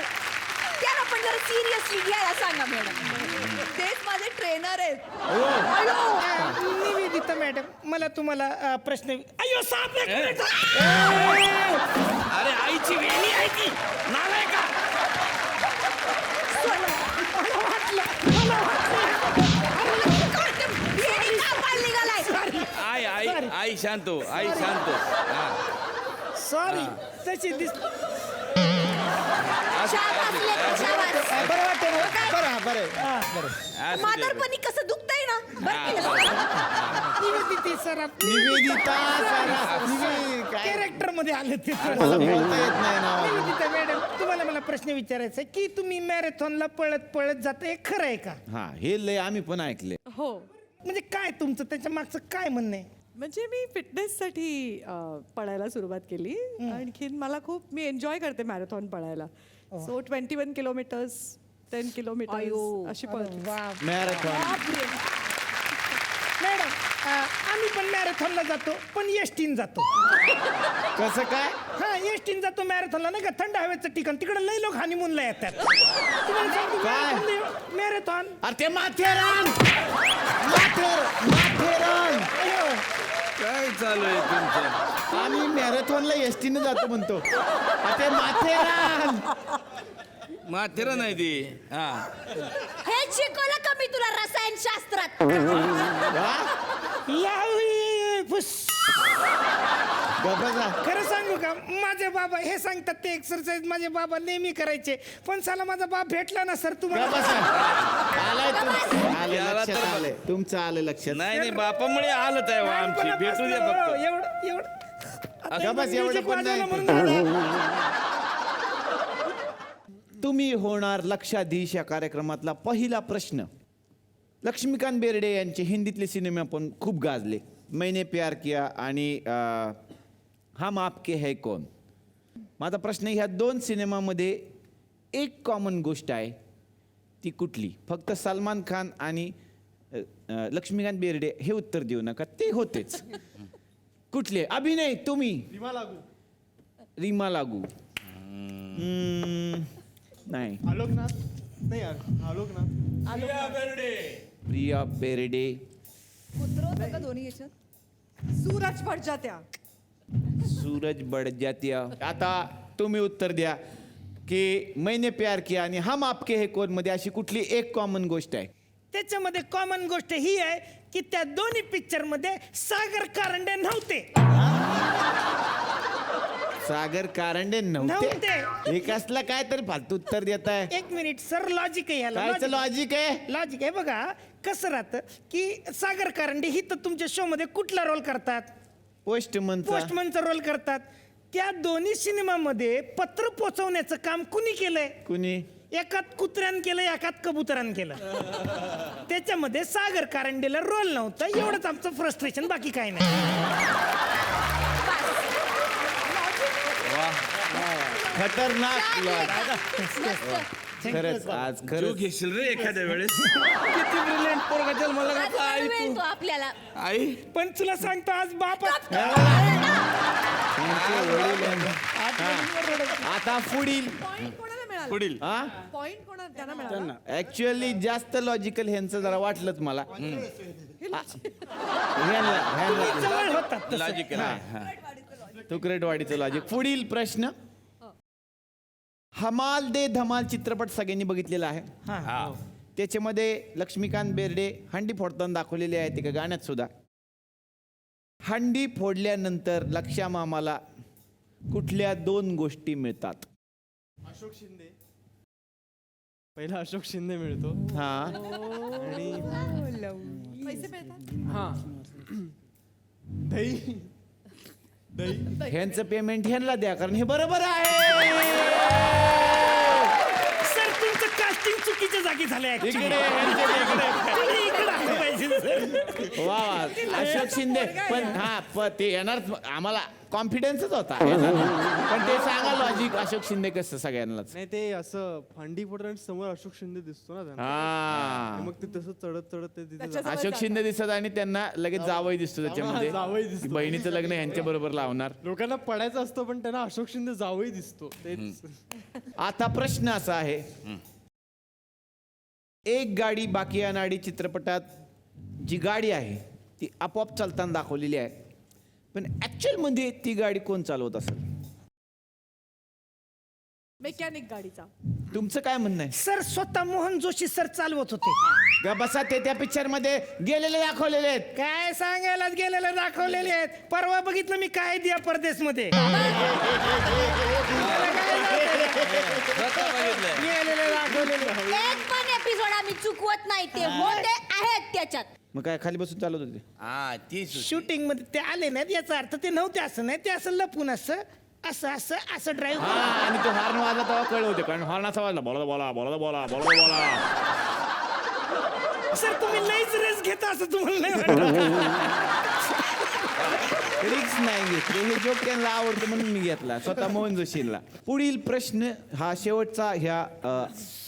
त्यांना पण जरा सिरियसली घ्यायला सांगा मॅडम. तेच माझे ट्रेनर आहेत. निवेदिता मॅडम मला तुम्हाला प्रश्न अयो साप एक मिनिट. अरे आईची वेणी आहे ती नालाय का? हे का पाल निघालाय? आई शांत हो, आई शांत हो. हा. सॉरी तशी दिस शाबास लेकरं, शाबास. बरं वाटतं ना? बरं असू दे. म्हातारपणी कसं दुखतंय ना. बरं केलं सर. निवेदिता सर निवेदिता काय कॅरेक्टर मध्ये आले ते मला बोलता येत नाही ना. निवेदिता मॅडम तुम्हाला मला प्रश्न विचारायचा आहे की तुम्ही मॅरेथॉनला पळत जाता हे खरं आहे का? हा, हे लय आम्ही पण ऐकले. हो, म्हणजे काय तुमचं त्याच्या मागचं काय म्हणणं आहे? म्हणजे मी फिटनेससाठी पळायला सुरुवात केली. आणखीन मला खूप मी एन्जॉय करते मॅरेथॉन पळायला. सो 21 किलोमीटर्स 10 किलोमीटर्स अशी पळते. मॅरेथॉन मॅडम आम्ही पण मॅरेथॉनला जातो पण एसटीन जातो. कसं काय? हा एसटीन जातो मॅरेथॉनला नाही का, थंड हवेचं ठिकाण तिकडे लय लोक हनीमूनला येतात. तुम्हाला सांगतो काय? मॅरेथॉन अरे ते माथेरान. माथेरान. काय चालू आहे तुमचं? आम्ही मॅरेथॉनला एसटीने जातो म्हणतो. अरे ते माथेरान. माथेरान नाही ती. हा. हे शिकवलं का मी तुला रसायनशास्त्रात? यावी फुस. गबजा. खरं सांगू का माझे बाबा हे सांगतात ते एक्सरसाइज माझे बाबा नेहमी करायचे, पण साला माझा बाप भेटला ना सर तुम्हाला. आलाय तुमचं. आलं याला लक्षात तर- आलंय. तुमचं आलं लक्षात. नाही बापामुळे हालत आहे हो आमची. भेटू दे फक्त. एवढं आता बस एवढं music पण वाजवलं नाही. म्हणून झालं. तुम्ही होणार लक्षाधीश या कार्यक्रमातला पहिला प्रश्न. लक्ष्मीकांत बेर्डे यांचे हिंदीतले सिनेमे पण खूप गाजले. मैंने प्यार किया आणि हम आपके है कौन. माझा प्रश्न ह्या दोन सिनेमामध्ये एक कॉमन गोष्ट आहे, ती कुठली? फक्त सलमान खान आणि लक्ष्मीकांत बेर्डे हे उत्तर देऊ नका, ते होतेच. कुठले? अभिनय तुम्ही. रीमा लागू. नाही. प्रिया बेर्डे. उतरवतं का दोन्ही याच्यात? सूरज पडजात्या. सूरज बडजात्या. आता तुम्ही उत्तर द्या की मैंने प्यार किया आणि हम आपके है कौन मध्ये अशी कुठली एक कॉमन गोष्ट आहे? त्याच्यामध्ये कॉमन गोष्ट ही आहे की त्या दोन्ही पिक्चर मध्ये सागर कारंडे नव्हते. सागर कारंडे नव्हते हे कसलं काय तरी फालतू उत्तर देत आहे. एक मिनिट सर, लॉजिक आहे याला. कायचं लॉजिक आहे? लॉजिक आहे बघा. कसं राहतं की सागर कारंडे ही तर तुमच्या शो मध्ये कुठला रोल करतात? पोस्टमनचा. पोस्टमनचा रोल करतात. त्या दोन्ही सिनेमामध्ये पत्र पोचवण्याचं काम कुणी केलंय? कुणी? एकात कुत्र्यान केलं, एकात कबुतरान केलं. त्याच्यामध्ये सागर कारंडेला रोल नव्हता. एवढंच आमचं फ्रस्ट्रेशन, बाकी काय नाही. खतरनाक मस्त. खरंच आज तू खरंच घेशील रे एखाद्या वेळेस. किती ब्रिलियंट पोरगा जन्माला आज घातला आई मिळेल तू. तो आपल्याला. आई पण तुला सांगतो आज बाप त्यांचे वडील आहे. आता पुढील पॉइंट कोणाला मिळाला? पुढील हा पॉइंट कोणा त्यांना मिळाला? ऍक्च्युअली जास्त लॉजिकल ह्यांचं जरा वाटलंच मला. ह्यांना जवळ होतात. लॉजिक तुकरेटवाडीचं लॉजिक. पुढील प्रश्न. हमाल दे धमाल चित्रपट सगळ्यांनी बघितलेला आहे. त्याच्यामध्ये लक्ष्मीकांत बेर्डे हंडी फोडताना दाखवलेले आहेत एका गाण्यात सुद्धा. हंडी फोडल्यानंतर लक्षा मामाला कुठल्या 2 गोष्टी मिळतात? अशोक शिंदे. पहिला अशोक शिंदे मिळतो हा आणि पैसे मिळतात? दही दही ह्यांचं पेमेंट ह्यांना द्या कारण हे बरोबर आहे. सर तुमचं कास्टिंग चुकीच्या जागी झालंय actually. इकडे ह्यांच्या तुम्ही इकडे आलं पाहिजे सर. इकडे. वा वा अशोक शिंदे पण हा ते येणार आम्हाला कॉन्फिडन्सच होता येणार. पण ते सांगा लॉजिक अशोक शिंदे कसं सगळ्यांनाच. नाही ते असं फांडी फोडताना समोर अशोक शिंदे दिसतो ना त्यांना. हा मग ते तसं चढत चढत ते तिथे त्याच्या- अशोक शिंदे दिसत आणि त्यांना लगेच जावई दिसतो जावई त्याच्यामध्ये. दिसतो. बहिणीचं लग्न यांच्या बरोबर लावणार. लोकांना पडायचं असतं पण त्यांना अशोक शिंदे जावंही दिसतो तेच. आता प्रश्न असा आहे. एक गाडी बाकी अनाडी चित्रपटात जी गाडी आहे ती आपोआप चालताना दाखवलेली आहे पण ऍक्च्युअल मध्ये ती गाडी कोण चालवत असेल? मेकॅनिक गाडीचा. तुमचं काय म्हणणं आहे? सर स्वतः मोहन जोशी सर चालवत होते. गा बसा ते त्या पिक्चर मध्ये गेलेले दाखवलेले आहेत. काय सांगायलाच गेलेले दाखवलेले आहेत. परवा बघितलं मी काय दिया परदेश मध्ये गेलेले दाखवलेले. एक पण एपिसोड आम्ही चुकवत नाही. ते होते आहेत त्याच्यात. मग काय खाली बसून चालवत होते? हा ती शूटिंग मध्ये ते आले नाहीत याचा अर्थ ते नव्हते असं नाही. ते असं लपून असं असं असं असं हा ड्राईव्ह. आणि तो हॉर्न वाजला तेव्हा कळलं होते कारण हॉर्न असा वाजला बोला बोला बोला बोला बोला बोला. सर तुम्ही लईच रेस घेता असं तुम्हाला नाही वाटत? रिक्स नाही घेतली. हे जोक त्यांना आवडतं म्हणून मी घेतला स्वतः मोहन जोशीला. पुढील प्रश्न हा शेवटचा ह्या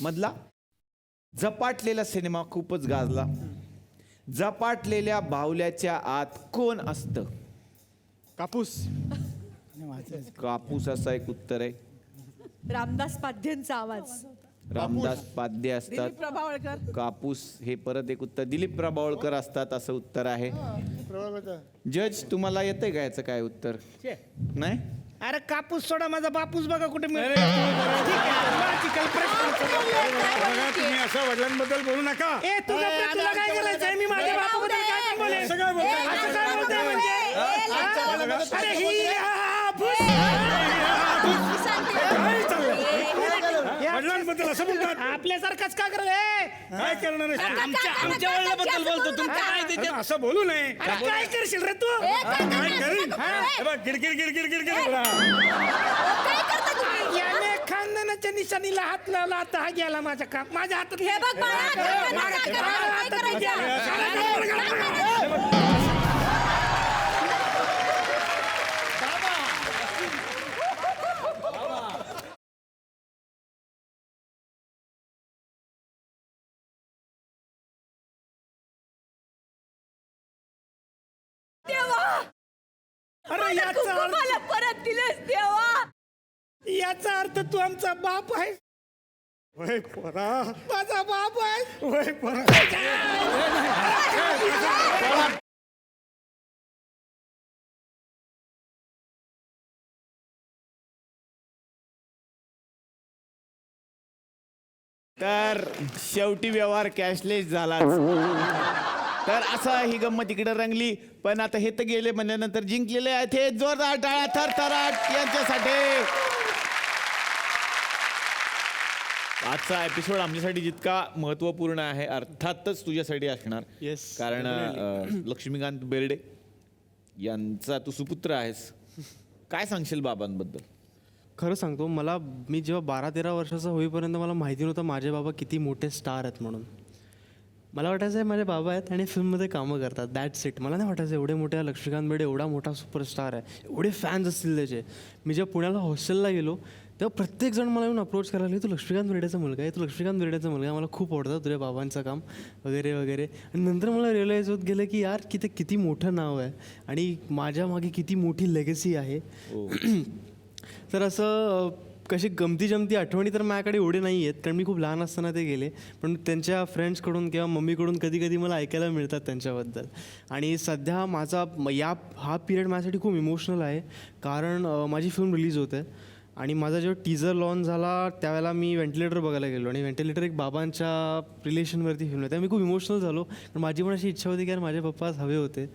मधला. झपाटलेला सिनेमा खूपच गाजला. झपाटलेल्या बाहुल्याच्या आत कोण असतं? कापूस. कापूस असा एक उत्तर आहे. रामदास पाध्यांचा आवाज. रामदास पाध्ये असतात. प्रभावळकर. कापूस हे परत एक उत्तर. दिलीप प्रभावळकर असतात असं उत्तर आहे. जज तुम्हाला येतंय का याचं काय उत्तर? नाही. अरे कापूस सोडा माझा बापूस बघा कुठे मिळतो. ठीक आहे, logical प्रश्न. बघा, तुम्ही असं वडिलांबद्दल बोलू नका. ए तुला काय करायचंय? मी माझ्या बापाबद्दल काय पण बोलेन. असं काय बोलताय म्हणजे? अरे ही वडिलांबद्दल असं बोलतात. आपल्यासारखंच का करत? काय करणार आहेस? आमच्या वडिलांबद्दल बोलतो तुमचं काय ते? असं बोलू नये. अरे काय करशील रे तू? काय करीन? हे बघ, गिडगिड गिडगिड गिडगिड. याने खानदानाच्या निशाणीला हात लावला. आता हा गेला माझ्या काम माझ्या हातात. हे बघ बाळा, काय करायचं? देवा, अरे याचा मला परत दिलंस देवा. याचा अर्थ तू आमचा बाप आहे. वय पोरा, माझा बाप आहे. वय पोरा. तर शेवटी व्यवहार कॅशलेस झालाच. तर असं ही गंमत इकडे रंगली. पण आता हे तर गेले म्हणल्यानंतर जिंकलेले आहेत हे जोरदार टाळ्या थरथराट यांच्यासाठी. आजचा एपिसोड आमच्यासाठी जितका महत्त्वपूर्ण आहे अर्थातच तुझ्यासाठी असणार. Yes, कारण लक्ष्मीकांत बेर्डे यांचा तू सुपुत्र आहेस. काय सांगशील बाबांबद्दल? खरं सांगतो, मी जेव्हा 12-13 वर्षाचा होईपर्यंत मला माहिती नव्हतं माझे बाबा किती मोठे स्टार आहेत म्हणून. मला वाटायचं आहे माझे बाबा आहेत आणि फिल्ममध्ये कामं करतात, दॅट्स इट. मला नाही वाटायचं एवढे मोठ्या लक्ष्मीकांत बेर्डे एवढा मोठा सुपरस्टार आहे, एवढे फॅन्स असतील त्याचे. मी जेव्हा पुण्याला हॉस्टेलला गेलो तेव्हा प्रत्येकजण मला येऊन अप्रोच करायला लागले, तू लक्ष्मीकांत बेर्डेचा मुलगा आहे, तू लक्ष्मीकांत बेर्डेचा मुलगा आहे, मला खूप आवडतं तुझ्या बाबांचं काम वगैरे वगैरे. आणि नंतर मला रिअलाईज होत गेलं की यार की ते किती मोठं नाव आहे आणि माझ्या मागे किती मोठी लेगसी आहे. तर असं कशी गमती जमती आठवणी तर माझ्याकडे एवढे नाही आहेत, कारण मी खूप लहान असताना ते गेले. पण त्यांच्या फ्रेंड्सकडून किंवा मम्मीकडून कधी कधी मला ऐकायला मिळतात त्यांच्याबद्दल. आणि सध्या हा पिरियड माझ्यासाठी खूप इमोशनल आहे, कारण माझी फिल्म रिलीज होते आणि माझा जेव्हा टीजर लॉन्च झाला त्यावेळेला मी व्हेंटिलेटर बघायला गेलो आणि व्हेंटिलेटर एक बाबांच्या रिलेशनवरती फिल्म आहे. त्यामुळे मी खूप इमोशनल झालो. पण माझी पण अशी इच्छा होती की यार माझे पप्पा हवे होते,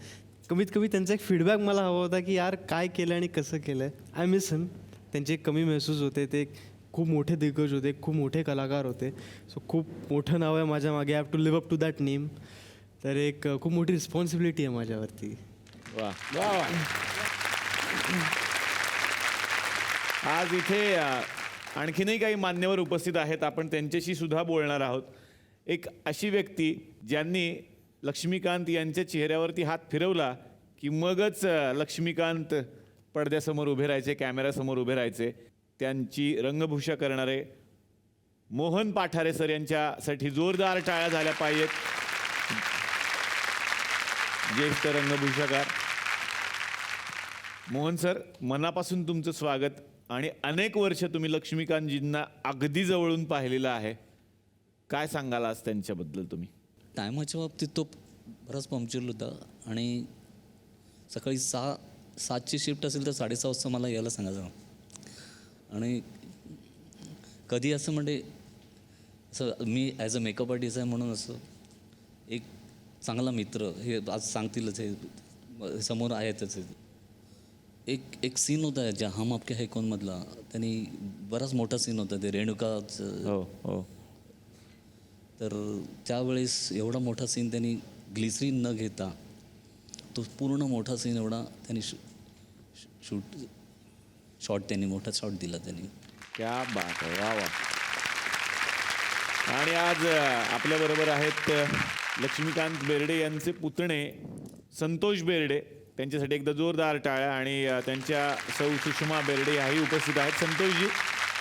कमीत कमी त्यांचा एक फीडबॅक मला हवा होता की यार काय केलं आणि कसं केलं आहे. आय मिस हिम. त्यांचे कमी महसूस होते, ते खूप मोठे दिग्गज होते, खूप मोठे कलाकार होते. सो खूप मोठं नाव आहे माझ्या मागे, I have to live up to that name. तर एक खूप मोठी रिस्पॉन्सिबिलिटी आहे माझ्यावरती. वा वा वा. आज इथे आणखीनही काही मान्यवर उपस्थित आहेत, आपण त्यांच्याशी सुद्धा बोलणार आहोत. एक अशी व्यक्ती ज्यांनी लक्ष्मीकांत यांच्या चेहऱ्यावरती हात फिरवला की मगच लक्ष्मीकांत पडद्यासमोर उभे राहायचे, कॅमेऱ्यासमोर उभे राहायचे. त्यांची रंगभूषा करणारे मोहन पाठारे सर यांच्यासाठी जोरदार टाळ्या झाल्या पाहिजेत. ज्येष्ठ रंगभूषाकार मोहन सर, मनापासून तुमचं स्वागत. आणि अनेक वर्ष तुम्ही लक्ष्मीकांतजींना अगदी जवळून पाहिलेलं आहे. काय सांगाल आज त्यांच्याबद्दल तुम्ही? टायमाच्या बाबतीत तो बराच पंक्च्युअल होता आणि सकाळी 7ची शिफ्ट असेल तर 6:30 वाजता मला यायला सांगायचं. आणि कधी असं म्हणजे असं मी ॲज अ मेकअप आर्टिस्ट आहे म्हणून असं एक चांगला मित्र, हे आज सांगतीलच, हे समोर आहेतच. एक सीन होता ज्या हम आपके है कौन मधला, त्यांनी बराच मोठा सीन होता ते रेणुकाचं. हो. तर त्यावेळेस एवढा मोठा सीन त्यांनी ग्लिसरीन न घेता तो पूर्ण मोठा सीन एवढा त्यांनी शॉट त्यांनी मोठा शॉट दिला त्यांनी. क्या बात आहे, वा वा. आणि आज आपल्याबरोबर आहेत लक्ष्मीकांत बेर्डे यांचे पुतणे संतोष बेर्डे. त्यांच्यासाठी एकदा जोरदार टाळ्या. आणि त्यांच्या सौ सुषमा बेर्डे ह्याही उपस्थित आहेत. संतोषजी,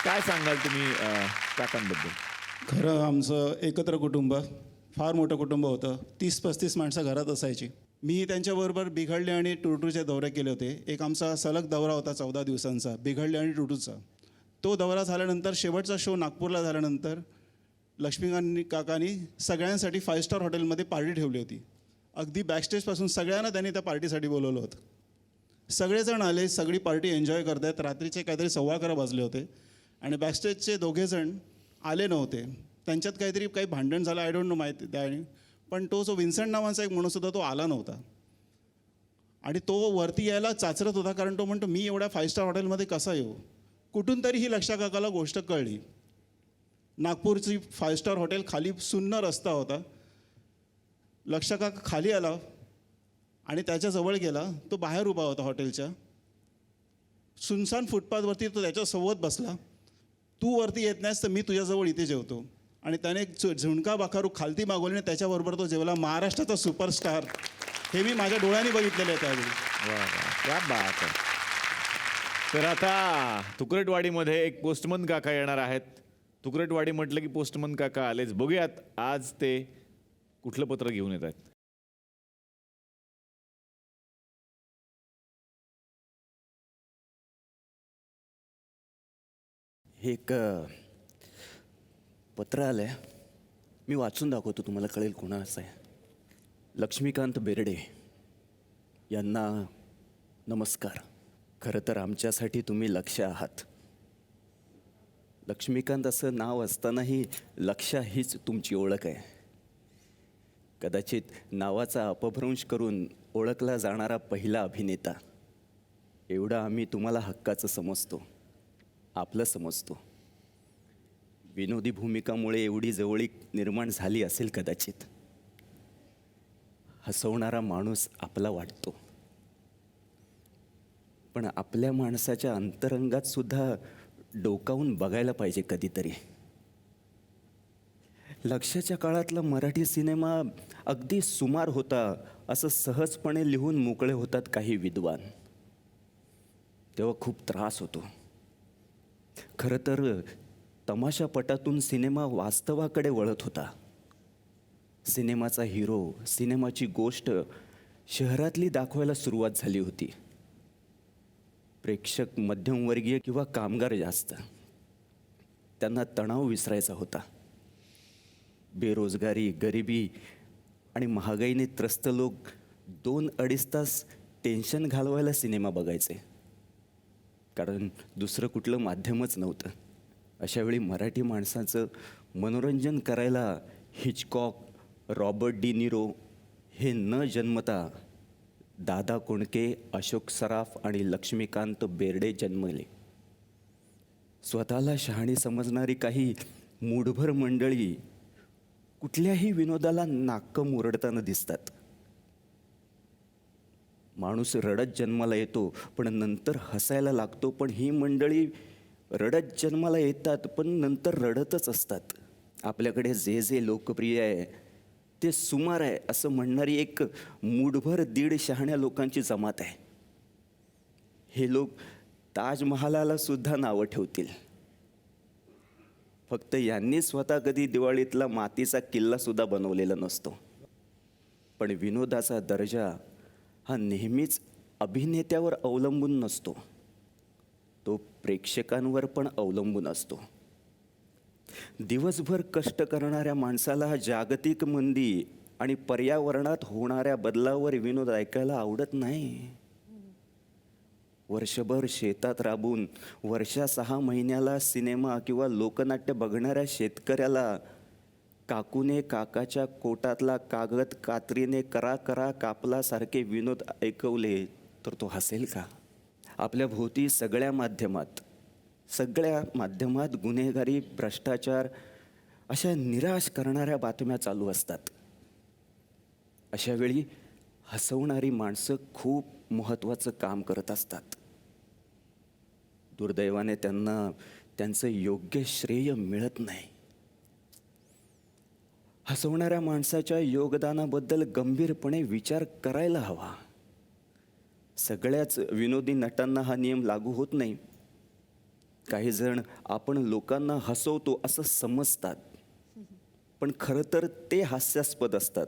काय सांगाल तुम्ही काकांबद्दल? खरं आमचं एकत्र कुटुंब, फार मोठं कुटुंब होतं. 30-35 माणसं घरात असायची. मी त्यांच्याबरोबर बिघडले आणि टुरटूचे दौरे केले होते. एक आमचा सलग दौरा होता 14 दिवसांचा, बिघडले आणि टुरटूचा. तो दौरा झाल्यानंतर शेवटचा शो नागपूरला झाल्यानंतर लक्ष्मीकांत काकांनी सगळ्यांसाठी 5 स्टार हॉटेलमध्ये पार्टी ठेवली होती. अगदी बॅकस्टेजपासून सगळ्यांना त्यांनी त्या पार्टीसाठी बोलवलं होतं. सगळेजण आले, सगळी पार्टी एन्जॉय करत आहेत. रात्रीचे काहीतरी 11:15 वाजले होते आणि बॅकस्टेजचे 2 जण आले नव्हते. त्यांच्यात काही भांडण झालं, आय डोंट नो माहिती त्याने. पण तो जो विन्सेंट नावाचा एक माणूस होता तो आला नव्हता आणि तो वरती यायला चाचरत होता, कारण तो म्हणतो मी एवढ्या 5 स्टार हॉटेलमध्ये कसा येऊ. कुठून तरी ही लक्षा काकाला गोष्ट कळली. नागपूरची 5 स्टार हॉटेल खाली सुन्न रस्ता होता. लक्षा काका खाली आला आणि त्याच्याजवळ गेला. तो बाहेर उभा होता हॉटेलच्या सुनसान फुटपाथवरती. तो त्याच्यासोबत बसला. तू वरती येत नाहीस तर मी तुझ्याजवळ इथे जेवतो. आणि त्याने एक झुणका बाकारू खालती मागवली आणि त्याच्याबरोबर तो जेवला. महाराष्ट्राचा सुपरस्टार, हे मी माझ्या डोळ्यांनी बघितलेलं आहे त्यावेळी. वा वा, क्या बात आहे. तर आता तुकरटवाडीमध्ये एक पोस्टमन काका येणार आहेत. तुकरटवाडी म्हटलं की पोस्टमन काका आलेच. बघूयात आज ते कुठलं पत्र घेऊन येत आहेत. हे एक पत्र आलं आहे, मी वाचून दाखवतो, तुम्हाला कळेल कोणाचं आहे. लक्ष्मीकांत बेर्डे यांना नमस्कार. खरं तर आमच्यासाठी तुम्ही लक्ष्य आहात. लक्ष्मीकांत असं नाव असतानाही लक्ष्य हीच तुमची ओळख आहे. कदाचित नावाचा अपभ्रंश करून ओळखला जाणारा पहिला अभिनेता. एवढं आम्ही तुम्हाला हक्काचं समजतो, आपलं समजतो. विनोदी भूमिकामुळे एवढी जवळीक निर्माण झाली असेल कदाचित. हसवणारा माणूस आपला वाटतो, पण आपल्या माणसाच्या अंतरंगात सुद्धा डोकावून बघायला पाहिजे कधीतरी. लक्षाच्या काळातला मराठी सिनेमा अगदी सुमार होता असं सहजपणे लिहून मोकळे होतात काही विद्वान. तेव्हा खूप त्रास होतो. खरं तर तमाशापटातून सिनेमा वास्तवाकडे वळत होता. सिनेमाचा हिरो, सिनेमाची गोष्ट शहरातली दाखवायला सुरुवात झाली होती. प्रेक्षक मध्यमवर्गीय किंवा कामगार जास्त. त्यांना तणाव विसरायचा होता. बेरोजगारी, गरिबी आणि महागाईने त्रस्त लोक 2-2.5 तास टेन्शन घालवायला सिनेमा बघायचे, कारण दुसरं कुठलं माध्यमच नव्हतं. अशावेळी मराठी माणसाचं मनोरंजन करायला हिचकॉक, रॉबर्ट डी निरो हे न जन्मता दादा कोंडके, अशोक सराफ आणि लक्ष्मीकांत बेर्डे जन्मले. स्वतःला शहाणी समजणारी काही मूढभर मंडळी कुठल्याही विनोदाला नाक्क मुरडताना दिसतात. माणूस रडत जन्माला येतो पण नंतर हसायला लागतो, पण ही मंडळी रडत जन्माला येतात पण नंतर रडतच असतात. आपल्याकडे जे जे लोकप्रिय आहे ते सुमार आहे असं म्हणणारी एक मूठभर 1.5 शहाण्या लोकांची जमात आहे. हे लोक ताजमहालाला सुद्धा नावं ठेवतील. फक्त यांनी स्वतः कधी दिवाळीतला मातीचा किल्लासुद्धा बनवलेला नसतो. पण विनोदाचा दर्जा हा नेहमीच अभिनेत्यावर अवलंबून नसतो, तो प्रेक्षकांवर पण अवलंबून असतो. दिवसभर कष्ट करणाऱ्या माणसाला जागतिक मंदी आणि पर्यावरणात होणाऱ्या बदलावर विनोद ऐकायला आवडत नाही. वर्षभर शेतात राबून वर्षा 6 महिन्याला सिनेमा किंवा लोकनाट्य बघणाऱ्या शेतकऱ्याला काकूने काकाच्या कोटातला कागद कात्रीने करा करा कापलासारखे विनोद ऐकवले तर तो हसेल का? आपल्या भोवती सगळ्या माध्यमात गुन्हेगारी, भ्रष्टाचार अशा निराश करणाऱ्या बातम्या चालू असतात. अशावेळी हसवणारी माणसं खूप महत्त्वाचं काम करत असतात. दुर्दैवाने त्यांना त्यांचं योग्य श्रेय मिळत नाही. हसवणाऱ्या माणसाच्या योगदानाबद्दल गंभीरपणे विचार करायला हवा. सगळ्याच विनोदी नटांना हा नियम लागू होत नाही. काही जण आपण लोकांना हसवतो असं समजतात, पण खरं तर ते हास्यास्पद असतात.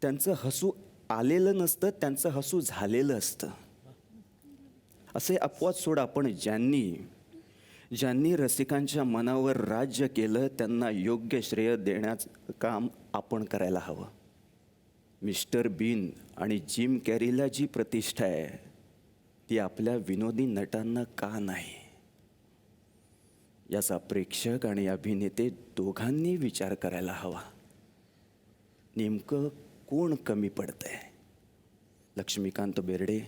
त्यांचं हसू आलेलं नसतं, त्यांचं हसू झालेलं असतं. असे अपवाद सोडा, पण ज्यांनी रसिकांच्या मनावर राज्य केलं त्यांना योग्य श्रेय देण्याचं काम आपण करायला हवं. मिस्टर बीन आणि जिम कॅरीला जी प्रतिष्ठा आहे ती आपल्या विनोदी नटांना का नाही, याचा प्रेक्षक आणि अभिनेते दोघांनी विचार करायला हवा. नेमकं कोण कमी पडतंय? लक्ष्मीकांत बेर्डे,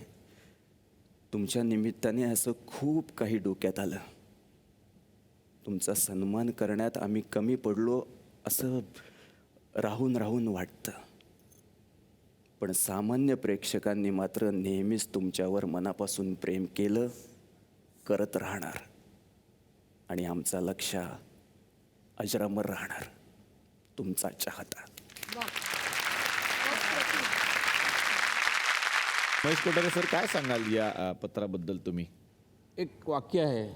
तुमच्या निमित्ताने असं खूप काही डोक्यात आलं. तुमचा सन्मान करण्यात आम्ही कमी पडलो असं राहून वाटतं. पण सामान्य प्रेक्षकांनी मात्र नेहमीच तुमच्यावर मनापासून प्रेम केलं, करत राहणार. आणि आमचा लक्ष अजरामर राहणार. तुमचा चाहता. महेश कोठारे सर, काय सांगाल या पत्राबद्दल तुम्ही? एक वाक्य आहे,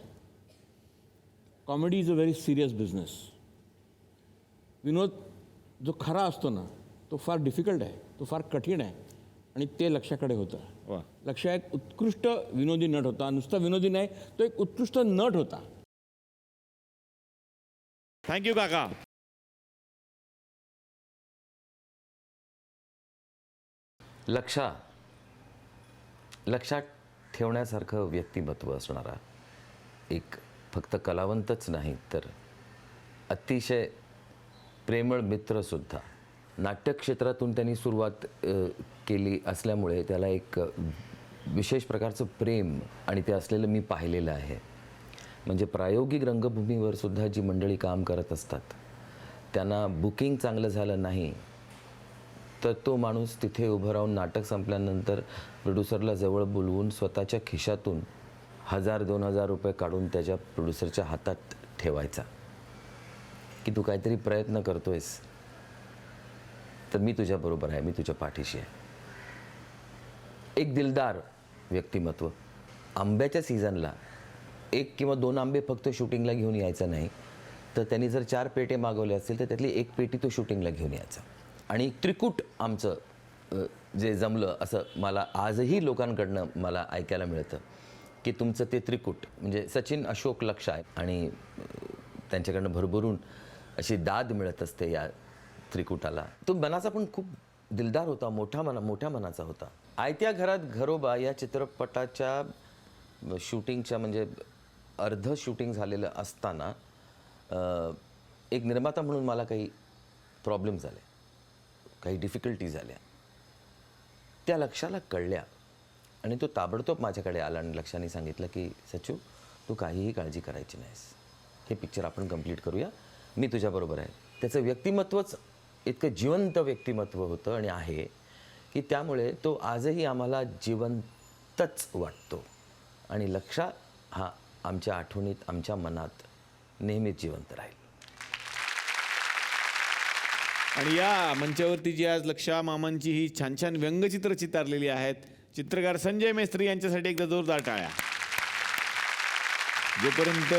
comedy is a very serious business. विनोद जो खरा असतो ना तो फार डिफिकल्ट आहे, तो फार कठीण आहे, आणि ते लक्षाकडे होतं. लक्ष एक उत्कृष्ट विनोदी नट होता. नुसता विनोदी नाही, तो एक उत्कृष्ट नट होता. थँक्यू काका. लक्षात ठेवण्यासारखं व्यक्तिमत्व असणारा एक फक्त कलावंतच नाही तर अतिशय प्रेमळ मित्रसुद्धा नाट्यक्षेत्रातून त्यांनी सुरुवात केली असल्यामुळे त्याला एक विशेष प्रकारचं प्रेम आणि ते असलेलं मी पाहिलेलं आहे. म्हणजे प्रायोगिक रंगभूमीवर सुद्धा जी मंडळी काम करत असतात त्यांना बुकिंग चांगलं झालं नाही तर तो माणूस तिथे उभं राहून नाटक संपल्यानंतर प्रोड्युसरला जवळ बोलवून स्वतःच्या खिशातून 1000-2000 रुपये काढून त्याच्या प्रोड्युसरच्या हातात ठेवायचा की तू काहीतरी प्रयत्न करतोयस तर मी तुझ्याबरोबर आहे, मी तुझ्या पाठीशी आहे. एक दिलदार व्यक्तिमत्व. आंब्याच्या सीझनला 1 किंवा 2 आंबे फक्त शूटिंगला घेऊन यायचं नाही तर त्यांनी जर 4 पेटे मागवले असतील तर त्यातली 1 पेटी तो शूटिंगला घेऊन यायचा. आणि त्रिकूट आमचं जे जमलं असं मला आजही लोकांकडनं मला ऐकायला मिळतं की तुमचं ते त्रिकूट म्हणजे सचिन, अशोक, लक्ष आहे आणि त्यांच्याकडनं भरभरून अशी दाद मिळत असते या त्रिकुटाला. तो मनाचा पण खूप दिलदार होता, मोठ्या मनाचा होता. आयत्या घरात घरोबा या चित्रपटाच्या शूटिंगच्या म्हणजे अर्ध शूटिंग झालेलं असताना एक निर्माता म्हणून मला काही प्रॉब्लेम झाले, काही डिफिकल्टी झाल्या. त्या लक्षाला कळल्या आणि तो ताबडतोब माझ्याकडे आला आणि लक्षाने सांगितलं की सचू तू काहीही काळजी करायची नाहीस, हे पिक्चर आपण कंप्लीट करूया, मी तुझ्याबरोबर आहे. त्याचं व्यक्तिमत्वच इतकं जिवंत व्यक्तिमत्व होतं आणि आहे की त्यामुळे तो आजही आम्हाला जिवंतच वाटतो आणि लक्षा हा आमच्या आठवणीत, आमच्या मनात नेहमीच जिवंत राहील. आणि या मंचावरती जी आज लक्षा मामांची ही छान छान व्यंगचित्र चितारलेली आहेत, चित्रकार संजय मेस्त्री यांच्यासाठी एकदा जोरदार टाळ्या. जोपर्यंत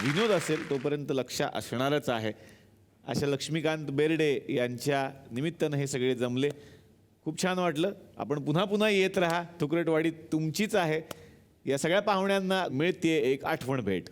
विनोद असेल तोपर्यंत लक्षा असणारच आहे. अशा लक्ष्मीकांत बेर्डे यांच्या निमित्तानं हे सगळे जमले. खूप छान वाटलं. आपण पुन्हा पुन्हा येत राहा. थुकरटवाडी तुमचीच आहे. या सगळ्या पाहुण्यांना मिळते एक आठवण भेट.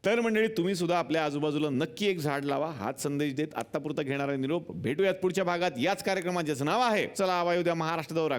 तर मंडळी तुम्ही सुद्धा आपल्या आजूबाजूला नक्की एक झाड लावा. हाच संदेश देत आत्तापुरता घेणारा निरोप. भेटूयात पुढच्या भागात याच कार्यक्रमात ज्याचं नाव आहे चला हवा येऊ द्या महाराष्ट्र दौरा.